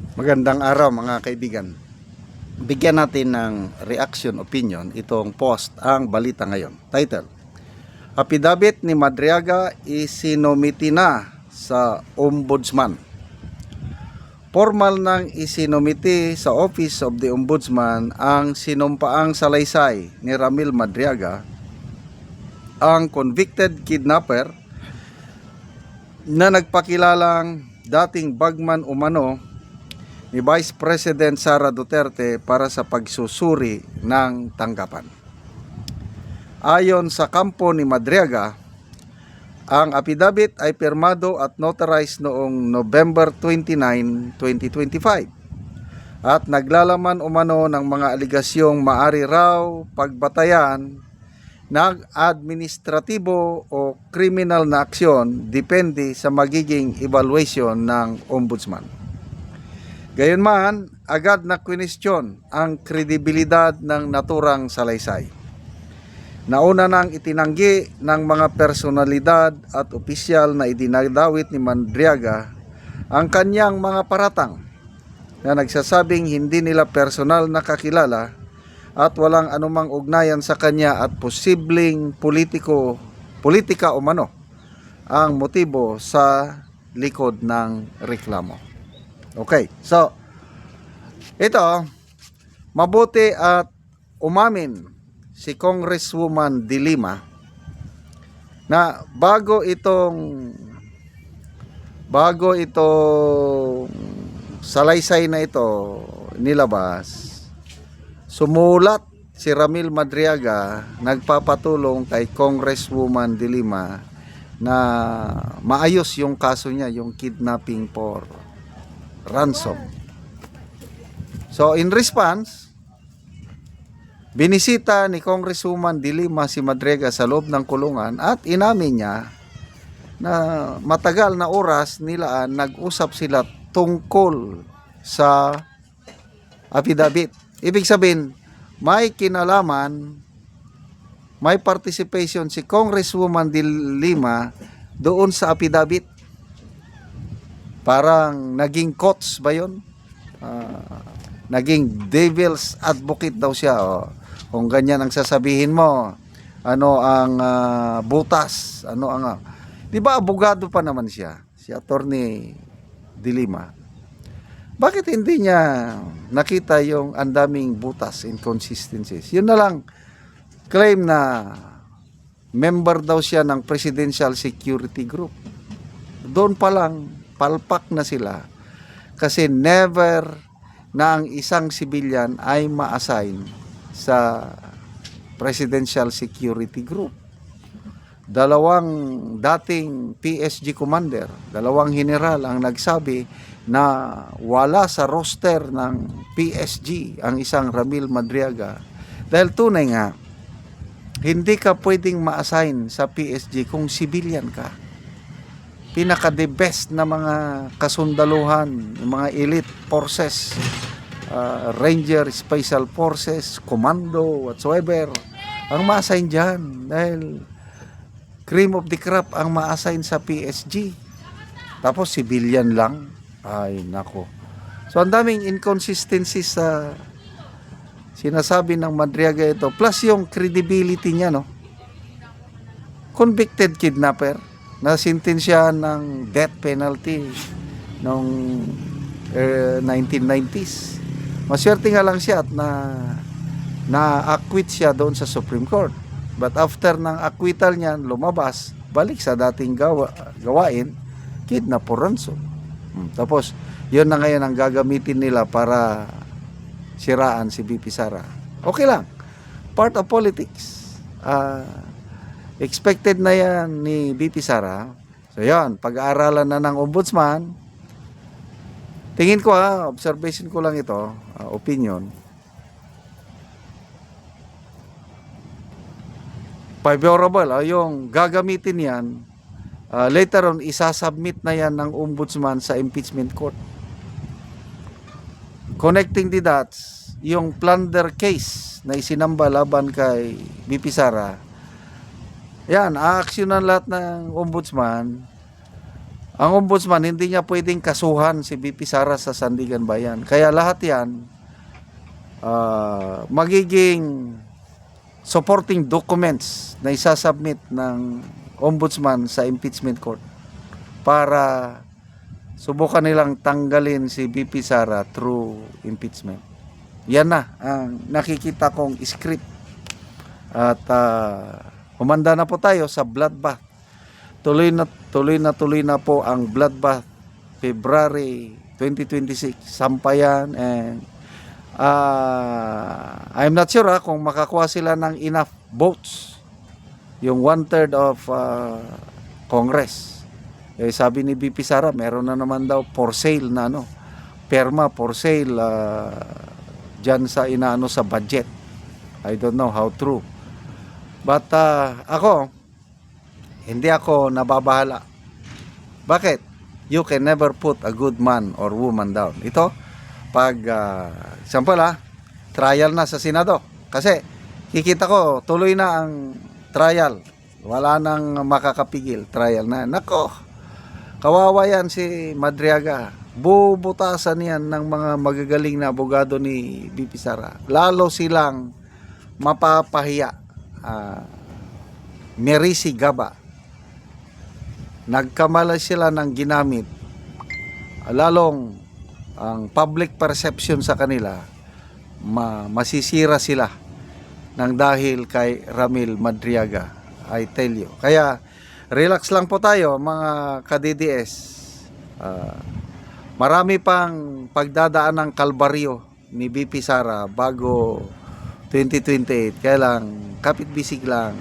Magandang araw mga kaibigan. Bigyan natin ng reaction opinion itong post ang balita ngayon. Title: Apidabit ni Madriaga isinomiti na sa Ombudsman. Formal nang isinomiti sa Office of the Ombudsman ang sinumpaang salaysay ni Ramil Madriaga, ang convicted kidnapper na nagpakilalang dating bagman umano ni Vice President Sara Duterte para sa pagsusuri ng tanggapan. Ayon sa kampo ni Madriaga, ang apidabit ay pirmado at notarized noong November 29, 2025 at naglalaman umano ng mga aligasyong maari raw pagbatayan ng administratibo o criminal na aksyon depende sa magiging evaluation ng Ombudsman. Gayunman, agad na kwinestyon ang kredibilidad ng naturang salaysay. Nauna nang itinanggi ng mga personalidad at opisyal na idinadawit ni Madriaga ang kanyang mga paratang na nagsasabing hindi nila personal na kakilala at walang anumang ugnayan sa kanya at posibleng politika umano ang motibo sa likod ng reklamo. Okay, so ito, mabuti at umamin si Congresswoman De Lima na bago itong salaysay na ito nilabas, sumulat si Ramil Madriaga nagpapatulong kay Congresswoman De Lima na maayos yung kaso niya, yung kidnapping for ransom. So in response, binisita ni Congresswoman De Lima si Madriaga sa loob ng kulungan at inamin niya na matagal na oras nila nag-usap sila tungkol sa affidavit. Ibig sabihin, may kinalaman, may participation si Congresswoman De Lima doon sa affidavit. Parang naging coach ba yun? Naging devil's advocate daw siya. Kung ganyan ang sasabihin mo, ano ang butas? Ano ang... Di ba abogado pa naman siya? Si Attorney De Lima. Bakit hindi niya nakita yung andaming butas, inconsistencies? Yun na lang, claim na member daw siya ng Presidential Security Group. Doon pa lang, palpak na sila kasi never na ang isang civilian ay ma-assign sa Presidential Security Group. Dalawang dating PSG commander, dalawang general ang nagsabi na wala sa roster ng PSG ang isang Ramil Madriaga dahil tunay nga hindi ka pwedeng ma-assign sa PSG kung civilian ka. Pinaka-the best na mga kasundaluhan, mga elite forces, Ranger, Special Forces, Commando, whatsoever, ang ma-assign dyan dahil cream of the crop ang ma-assign sa PSG. Tapos civilian lang. Ay, nako. So, ang daming inconsistencies sa sinasabi ng Madriaga ito. Plus yung credibility niya, no? Convicted kidnapper na sintensya ng death penalty noong 1990s. Maswerte nga lang siya at na-acquit siya doon sa Supreme Court. But after ng acquittal niya, lumabas, balik sa dating gawain, kidnap for ransom. Tapos, yun na ngayon ang gagamitin nila para siraan si VP Sara. Okay lang. Part of politics. Expected na yan ni VP Sara. So yan, pag-aaralan na ng Ombudsman. Tingin ko observation ko lang ito, opinion. Favorable, yung gagamitin yan, later on, isasubmit na yan ng Ombudsman sa impeachment court. Connecting the dots, yung plunder case na isinamba laban kay VP Sara, yan, aaksyonan lahat ng Ombudsman Ang ombudsman, hindi niya pwedeng kasuhan si BP Sara sa Sandigan Bayan. Kaya lahat yan, magiging supporting documents na isasubmit ng ombudsman sa impeachment court para subukan nilang tanggalin si BP Sara through impeachment. Yan na ang nakikita kong script. At humanda na po tayo sa bloodbath. Tuloy na po ang bloodbath February 2026. Sampayan, and I'm not sure kung makakuha sila ng enough votes, yung 1/3 of Congress. Sabi ni BP Sara, meron na naman daw for sale na perma for sale dyan sa inaano sa budget. I don't know how true. But ako, hindi ako nababahala. Bakit? You can never put a good man or woman down. Ito, pag example trial na sa Senado. Kasi kikita ko, tuloy na ang trial. Wala nang makakapigil. Trial na. Nako, kawawa yan si Madriaga. Bubutasan yan ng mga magagaling na abogado ni BP Sara. Lalo silang mapapahiya. Merisi Gaba. Nagkamala sila ng ginamit. Lalong ang public perception sa kanila, masisira sila ng dahil kay Ramil Madriaga. I tell you. Kaya relax lang po tayo mga ka-DDS. Marami pang pagdadaan ng kalbaryo ni BP Sara bago 2028. Kaya lang, kapit bisig lang.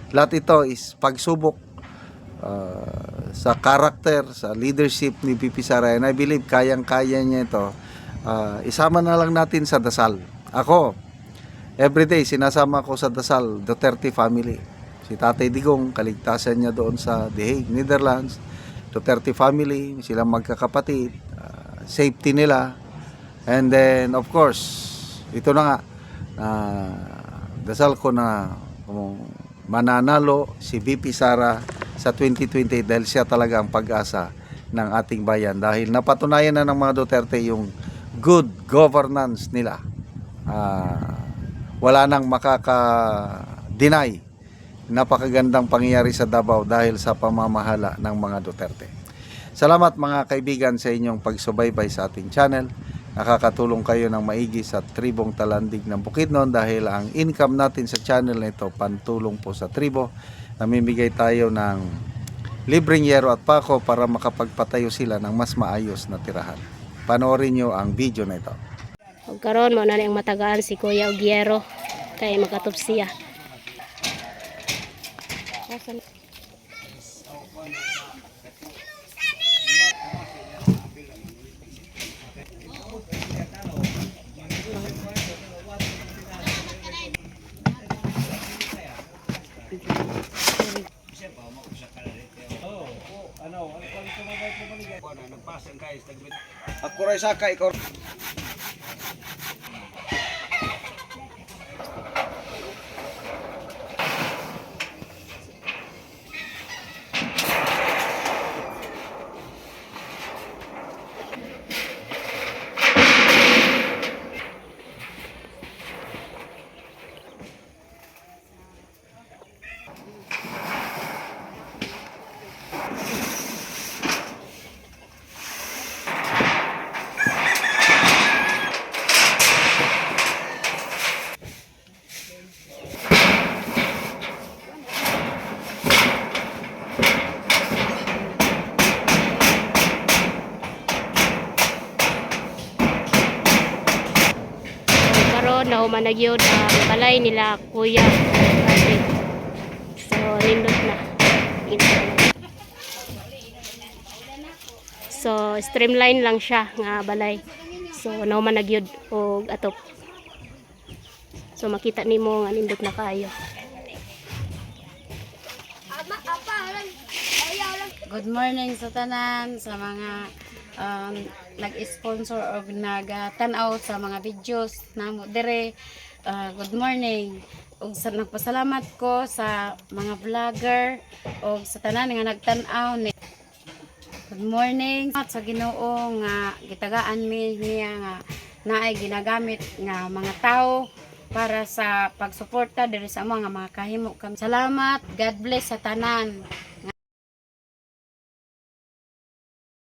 Lahat ito is pagsubok sa karakter, sa leadership ni BP Sara. And I believe kayang-kaya niya ito. Isama na lang natin sa dasal. Ako, everyday sinasama ko sa dasal Duterte family. Si Tatay Digong, kaligtasan niya doon sa The Hague, Netherlands. Duterte family, silang magkakapatid, safety nila. And then of course, ito na nga, dasal ko na mananalo si BP Sara sa 2020 dahil siya talaga ang pag-asa ng ating bayan. Dahil napatunayan na ng mga Duterte yung good governance nila. Wala nang makaka-deny napakagandang pangyayari sa Davao dahil sa pamamahala ng mga Duterte. Salamat mga kaibigan sa inyong pagsubaybay sa ating channel. Nakakatulong kayo ng maigi sa tribong Talandig ng Bukidnon dahil ang income natin sa channel na ito pantulong po sa tribo. Namimigay tayo ng libreng yero at pako para makapagpatayo sila ng mas maayos na tirahan. Panoorin nyo ang video na ito. Ug karon mo na ang matagaan si Kuya Ogiero kay makatupsiya. Ako rin saka ikaw. Nahuman na gyud ang balay nila Kuya Patrick. So nindot na. So streamline lang siya nga balay. So nahuman na gyud og atop. So makita nimo nga nindot na kaayo. Good morning sa tanan, sa mga nag-sponsor o nag-tanaw sa mga videos namo dire. Good morning. Ug nagpasalamat ko sa mga vlogger o sa tanan nga nagtanaw ni Good morning sa Ginoo nga gitagaan mi niya nga naay ginagamit nga mga tao para sa pagsuporta diri sa mga kahimo kami. Salamat, God bless sa tanan.